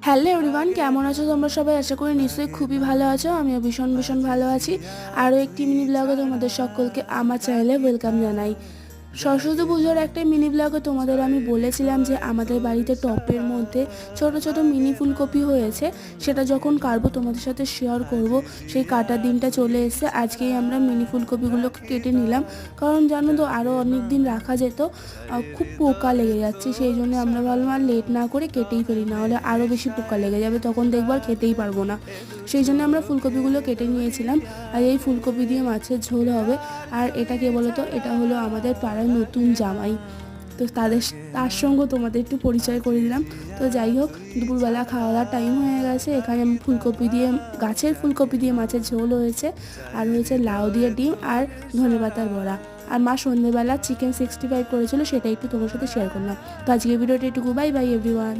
Hello everyone, কেমন আছো তোমরা সবাই? আশা করি নিশ্চয়ই খুবই ভালো আছো। আমিও ভীষণ ভীষণ ভালো আছি। আরও একটি মিনি ব্লগে তোমাদের সকলকে আমার চ্যানেলে ওয়েলকাম জানাই। সরস্বতী পুজোর একটা মিনি ব্লগে তোমাদের আমি বলেছিলাম যে আমাদের বাড়িতে টপের মধ্যে ছোট ছোট মিনি ফুলকপি হয়েছে, সেটা যখন কাটবো তোমাদের সাথে শেয়ার করব। সেই কাটার দিনটা চলে এসেছে। আজকেই আমরা মিনি ফুলকপিগুলো কেটে নিলাম, কারণ জানো তো আরও অনেক দিন রাখা যেত, খুব পোকা লেগে যাচ্ছে। সেই জন্য আমরা ভাবলাম আর লেট না করে কেটেই ফেলি, না হলে আরও বেশি পোকা লেগে যাবে, তখন দেখবো আর খেতেই পারবো না। সেই জন্য আমরা ফুলকপিগুলো কেটে নিয়েছিলাম। আর এই ফুলকপি দিয়ে মাছের ঝোল হবে। আর এটা কে বলো তো, এটা হলো আমাদের পাড়ার নতুন জামাই। তো তার সঙ্গে তোমাদের একটু পরিচয় করে দিলাম। তো যাই হোক, দুপুরবেলা খাওয়া দাওয়ার টাইম হয়ে গেছে। এখানে ফুলকপি দিয়ে, গাছের ফুলকপি দিয়ে মাছের ঝোল হয়েছে, আর হয়েছে লাউ দিয়ে ডিম আর ধনেপাতার বড়া। আর মা সন্ধ্যেবেলা চিকেন 65 করেছিল, সেটা একটু তোমার সাথে শেয়ার করলাম। তো আজকের ভিডিওটা এটুকু। Bye bye everyone.